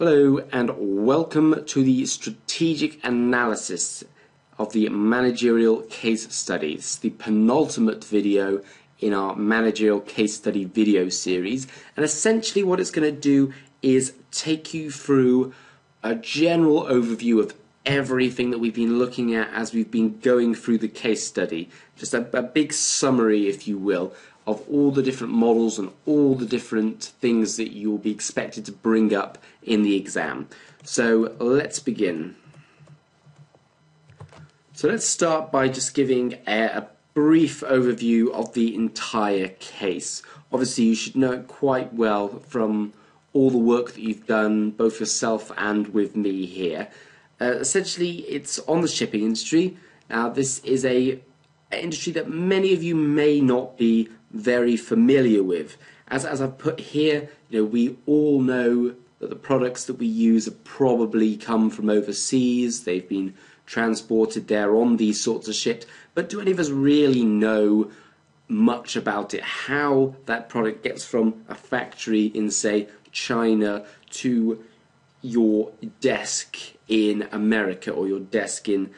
Hello and welcome to the strategic analysis of the managerial case study. This is the penultimate video in our managerial case study video series, and essentially what it's going to do is take you through a general overview of everything that we've been looking at as we've been going through the case study. Just a big summary, if you will, of all the different models and all the different things that you'll be expected to bring up in the exam. So let's begin. So let's start by just giving a brief overview of the entire case. Obviously you should know it quite well from all the work that you've done, both yourself and with me here. Essentially it's on the shipping industry. Now this is an industry that many of you may not be very familiar with. As I've put here, we all know that the products that we use have probably come from overseas. They've been transported there on these sorts of ships, but do any of us really know much about it? How that product gets from a factory in, say, China to your desk in America or your desk in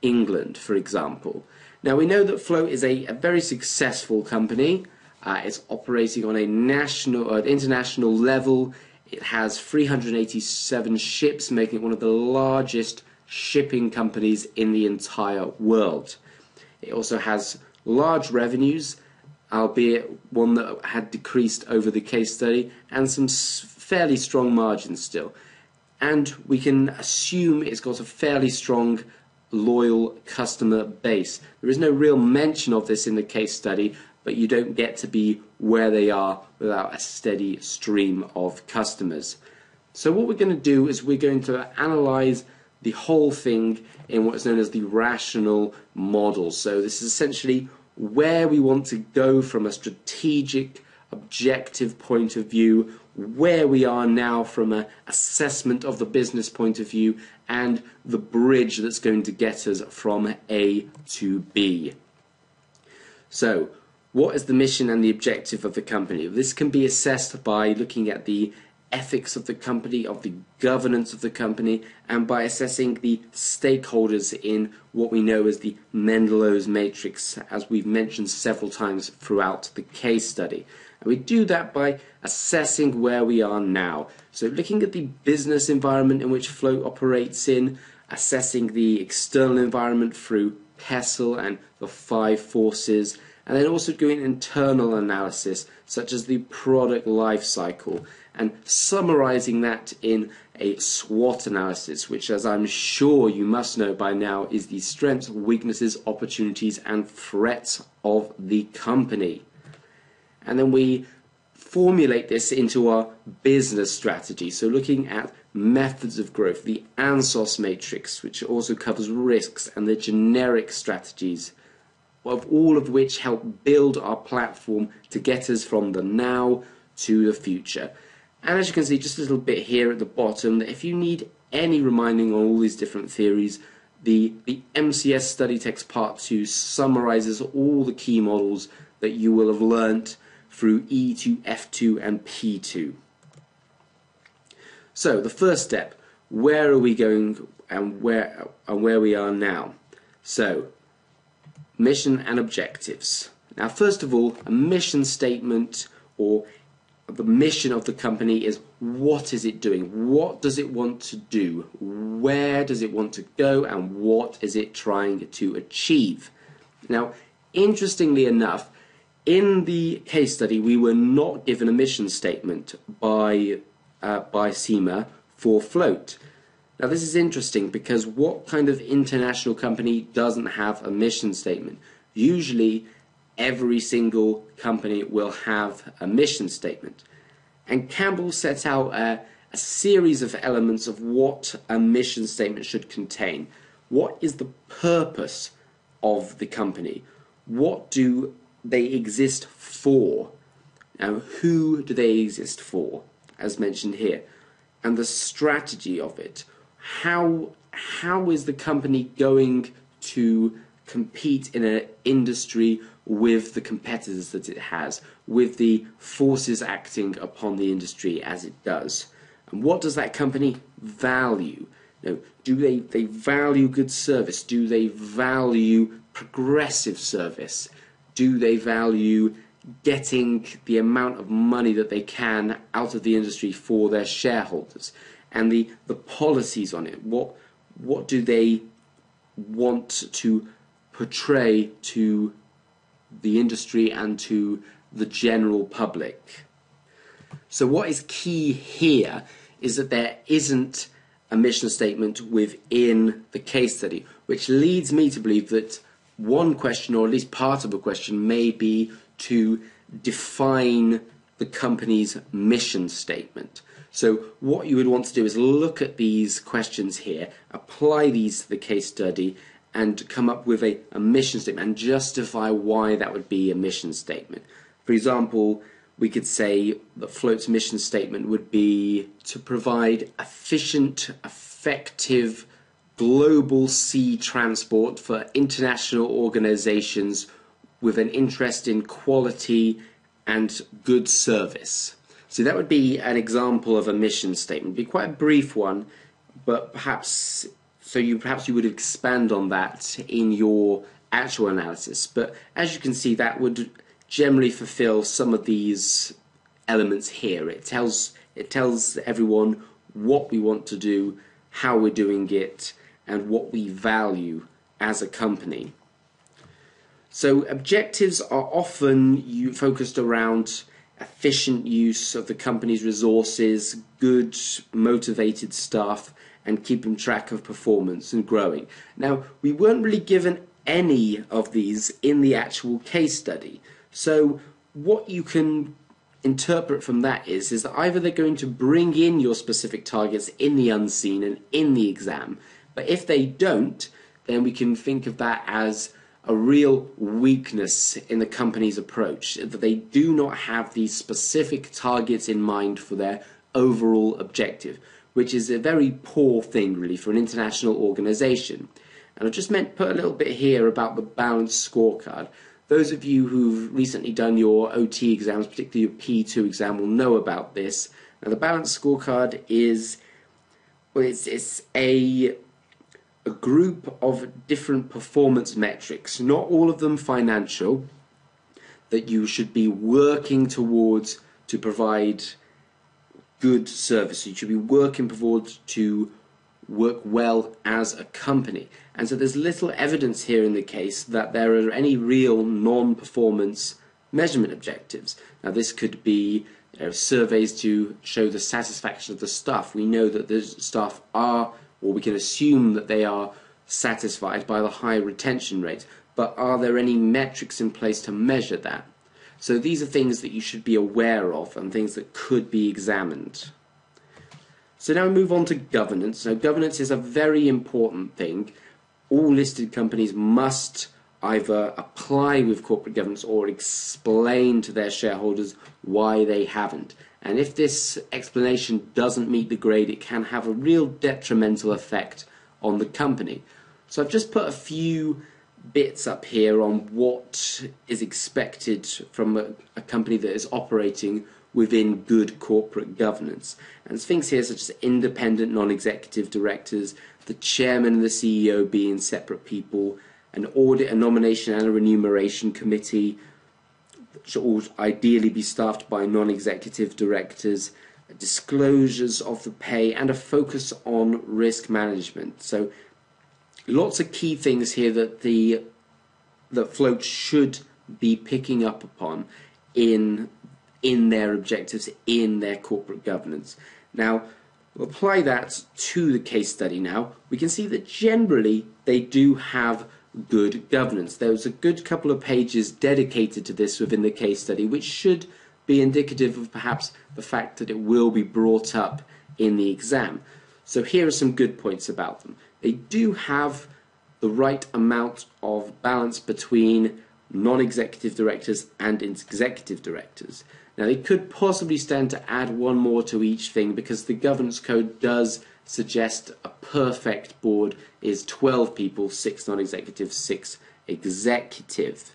England, for example. Now we know that Flote is a very successful company. It's operating on a international level. It has 387 ships, making it one of the largest shipping companies in the entire world. It also has large revenues, albeit one that had decreased over the case study, and some fairly strong margins still. And we can assume it's got a fairly strong loyal customer base. There is no real mention of this in the case study, but you don't get to be where they are without a steady stream of customers. So what we're going to do is we're going to analyze the whole thing in what's known as the rational model. So this is essentially where we want to go from a strategic, objective point of view, where we are now from an assessment of the business point of view, and the bridge that's going to get us from A to B. So, what is the mission and the objective of the company? This can be assessed by looking at the ethics of the company, of the governance of the company, and by assessing the stakeholders in what we know as the Mendelow's matrix, as we've mentioned several times throughout the case study. And we do that by assessing where we are now. So looking at the business environment in which Flote operates in, assessing the external environment through PESTLE and the 5 forces, and then also doing internal analysis such as the product life cycle, and summarizing that in a SWOT analysis, which, as I'm sure you must know by now, is the strengths, weaknesses, opportunities and threats of the company. And then we formulate this into our business strategy. So looking at methods of growth, the ANSOS matrix, which also covers risks, and the generic strategies, of all of which help build our platform to get us from the now to the future. And as you can see just a little bit here at the bottom, that if you need any reminding on all these different theories, the MCS study text part 2 summarizes all the key models that you will have learnt through E to F2 and P2. So the first step, where are we going and where we are now? So mission and objectives. Now first of all, a mission statement, or the mission of the company, is what is it doing? What does it want to do? Where does it want to go? And what is it trying to achieve? Now, interestingly enough, in the case study, we were not given a mission statement by CIMA for Flote. Now this is interesting because what kind of international company doesn't have a mission statement? Usually every single company will have a mission statement. And Campbell set out a series of elements of what a mission statement should contain. What is the purpose of the company? What do they exist for? Now, who do they exist for, as mentioned here? And the strategy of it. How is the company going to compete in an industry with the competitors that it has, with the forces acting upon the industry as it does? And what does that company value? Do they value good service? Do they value progressive service? Do they value getting the amount of money that they can out of the industry for their shareholders? And the policies on it, what do they want to portray to the industry and to the general public? So what is key here is that there isn't a mission statement within the case study, which leads me to believe that one question, or at least part of a question, may be to define the company's mission statement. So what you would want to do is look at these questions here, apply these to the case study, and come up with a mission statement and justify why that would be a mission statement. For example, we could say that Flote's mission statement would be to provide efficient, effective, global sea transport for international organizations with an interest in quality and good service. So that would be an example of a mission statement. It'd be quite a brief one, but perhaps you would expand on that in your actual analysis. But as you can see, that would generally fulfill some of these elements here. It tells everyone what we want to do, how we're doing it, and what we value as a company. So objectives are often focused around efficient use of the company's resources, good motivated staff, and keeping track of performance and growing. Now, we weren't really given any of these in the actual case study. So what you can interpret from that is that either they're going to bring in your specific targets in the unseen and in the exam, but if they don't, then we can think of that as a real weakness in the company's approach, that they do not have these specific targets in mind for their overall objective, which is a very poor thing really for an international organization. And I've just put a little bit here about the balanced scorecard. Those of you who've recently done your OT exams, particularly your P2 exam, will know about this. Now, the balanced scorecard is, well, it's a group of different performance metrics, not all of them financial, that you should be working towards to provide good service. You should be working towards to work well as a company. And so there's little evidence here in the case that there are any real non-performance measurement objectives. Now this could be surveys to show the satisfaction of the staff. We know that the staff are, or we can assume that they are satisfied by the high retention rate, but are there any metrics in place to measure that? So these are things that you should be aware of and things that could be examined. So now we move on to governance. Now governance is a very important thing. All listed companies must either apply with corporate governance or explain to their shareholders why they haven't. And if this explanation doesn't meet the grade, it can have a real detrimental effect on the company. So I've just put a few bits up here on what is expected from a company that is operating within good corporate governance. And there's things here such as independent non-executive directors, the chairman and the CEO being separate people, an audit, a nomination and a remuneration committee that should all ideally be staffed by non-executive directors, disclosures of the pay, and a focus on risk management. So lots of key things here that Flote should be picking up upon in their objectives, in their corporate governance. Now, we'll apply that to the case study now. We can see that generally they do have good governance. There's a good couple of pages dedicated to this within the case study, which should be indicative of perhaps the fact that it will be brought up in the exam. So here are some good points about them. They do have the right amount of balance between non-executive directors and executive directors. Now they could possibly stand to add one more to each thing, because the governance code does suggest a perfect board is 12 people, 6 non-executive, 6 executive.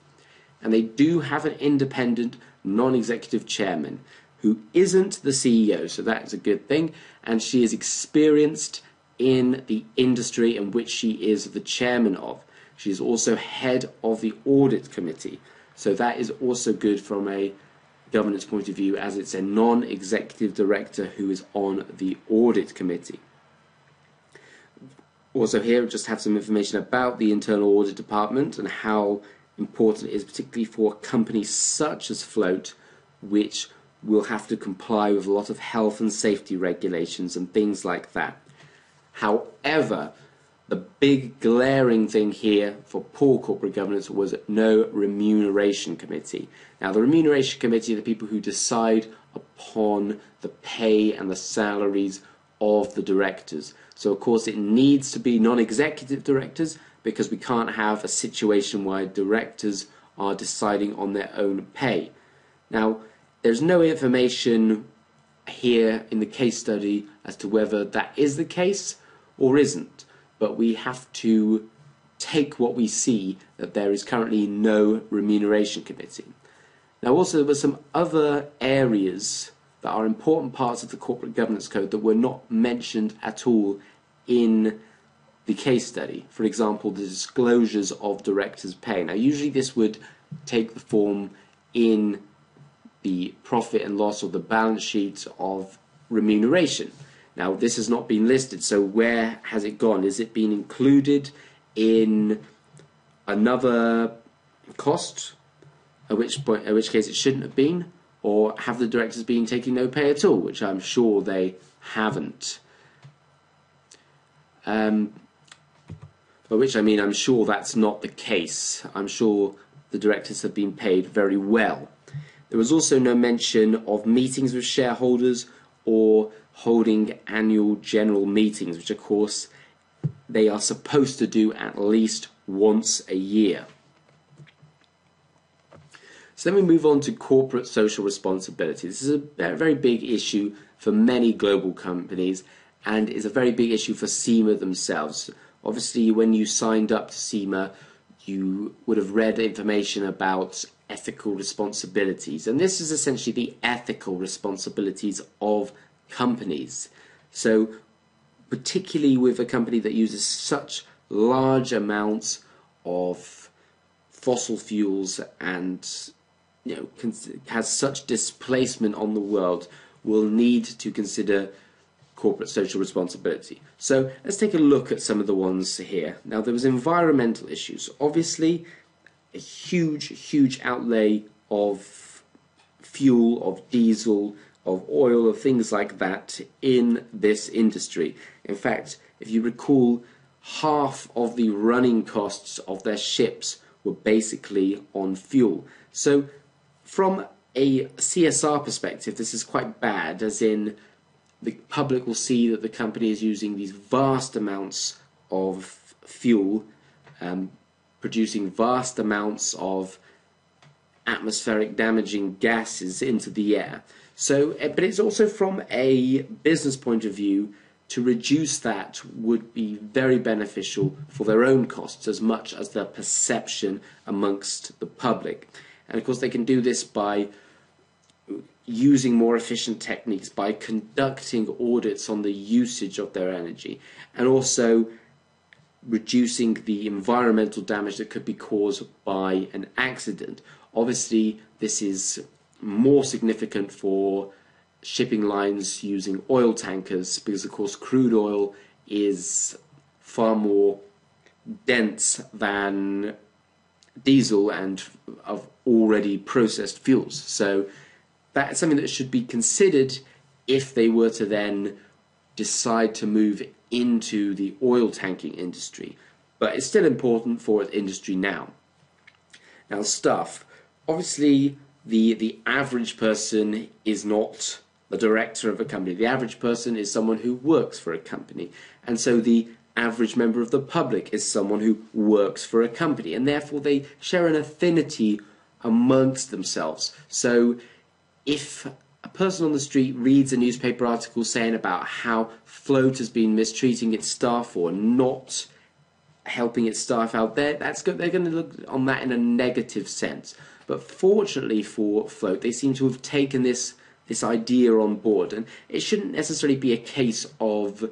And they do have an independent non-executive chairman. who isn't the CEO, so that's a good thing, and she is experienced in the industry in which she is the chairman of. She is also head of the audit committee, so that is also good from a governance point of view, as it's a non-executive director who is on the audit committee. Also here, just have some information about the internal audit department and how important it is, particularly for companies such as Flote, which will have to comply with a lot of health and safety regulations and things like that. However, the big glaring thing here for poor corporate governance was no remuneration committee. Now, the remuneration committee are the people who decide upon the pay and the salaries of the directors. So, of course, it needs to be non-executive directors, because we can't have a situation where directors are deciding on their own pay. Now, there's no information here in the case study as to whether that is the case or isn't, but we have to take what we see, that there is currently no remuneration committee. Now, also, there were some other areas that are important parts of the corporate governance code that were not mentioned at all in the case study. For example, the disclosures of directors' pay. Now, usually this would take the form in the profit and loss or the balance sheet of remuneration. Now, this has not been listed, so where has it gone? Is it been included in another cost, at which case it shouldn't have been, or have the directors been taking no pay at all, which I'm sure they haven't. By which I mean I'm sure that's not the case. I'm sure the directors have been paid very well. There was also no mention of meetings with shareholders or holding annual general meetings, which of course they are supposed to do at least once a year. So then we move on to corporate social responsibility. This is a very big issue for many global companies, and is a very big issue for CIMA themselves. Obviously, when you signed up to CIMA, you would have read information about ethical responsibilities, and this is essentially the ethical responsibilities of companies. So, particularly with a company that uses such large amounts of fossil fuels and has such displacement on the world, will need to consider corporate social responsibility. So let's take a look at some of the ones here. Now, there was environmental issues. Obviously, a huge outlay of fuel, of diesel, of oil, of things like that in this industry. In fact, if you recall, half of the running costs of their ships were basically on fuel. So from a CSR perspective, this is quite bad, as in the public will see that the company is using these vast amounts of fuel, producing vast amounts of atmospheric damaging gases into the air. So, but it's also from a business point of view, to reduce that would be very beneficial for their own costs as much as their perception amongst the public. And of course they can do this by using more efficient techniques, by conducting audits on the usage of their energy, and also reducing the environmental damage that could be caused by an accident. Obviously, this is more significant for shipping lines using oil tankers, because of course crude oil is far more dense than diesel and of already processed fuels. So that's something that should be considered if they were to then decide to move into the oil tanking industry. But it's still important for the industry now. Now, staff. Obviously, the average person is not the director of a company. The average person is someone who works for a company. And so the average member of the public is someone who works for a company. And therefore, they share an affinity amongst themselves. So if a person on the street reads a newspaper article saying about how Flote has been mistreating its staff or not helping its staff out, they're going to look on that in a negative sense. But fortunately for Flote, they seem to have taken this this idea on board, and it shouldn't necessarily be a case of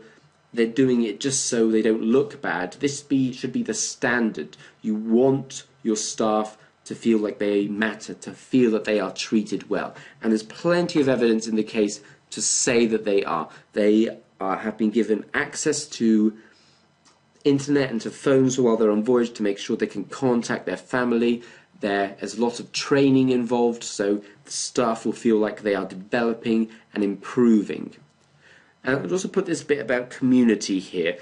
they're doing it just so they don't look bad. Should be the standard. You want your staff to feel like they matter, to feel that they are treated well, and there's plenty of evidence in the case to say that they are. Have been given access to internet and to phones while they're on voyage to make sure they can contact their family. There's a lot of training involved, so the staff will feel like they are developing and improving. And I'd also put this bit about community here,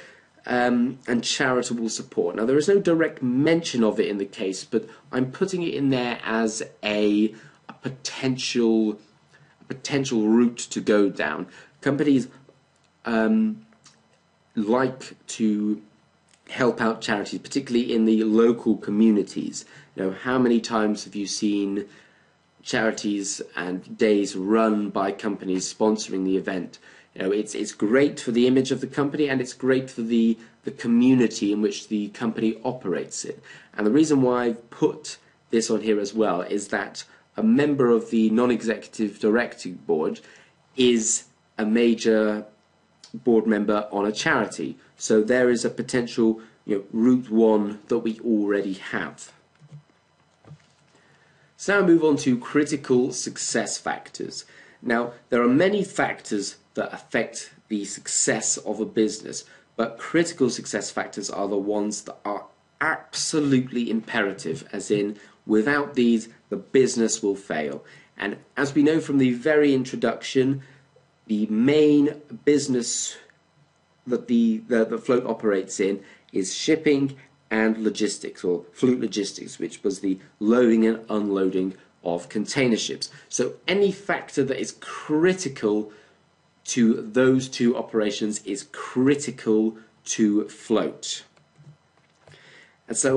and charitable support. Now, there is no direct mention of it in the case, but I'm putting it in there as a potential route to go down. Companies like to help out charities, particularly in the local communities. How many times have you seen charities and days run by companies sponsoring the event? It's great for the image of the company, and it's great for the community in which the company operates it. And the reason why I've put this on here as well is that a member of the non-executive directing board is a major board member on a charity. So there is a potential route one that we already have. So now move on to critical success factors. Now, there are many factors that affect the success of a business, but critical success factors are the ones that are absolutely imperative, as in, without these, the business will fail. And as we know from the very introduction, the main business that the Flote operates in is shipping and logistics, or fleet logistics, which was the loading and unloading of container ships. So any factor that is critical to those two operations is critical to Flote. And so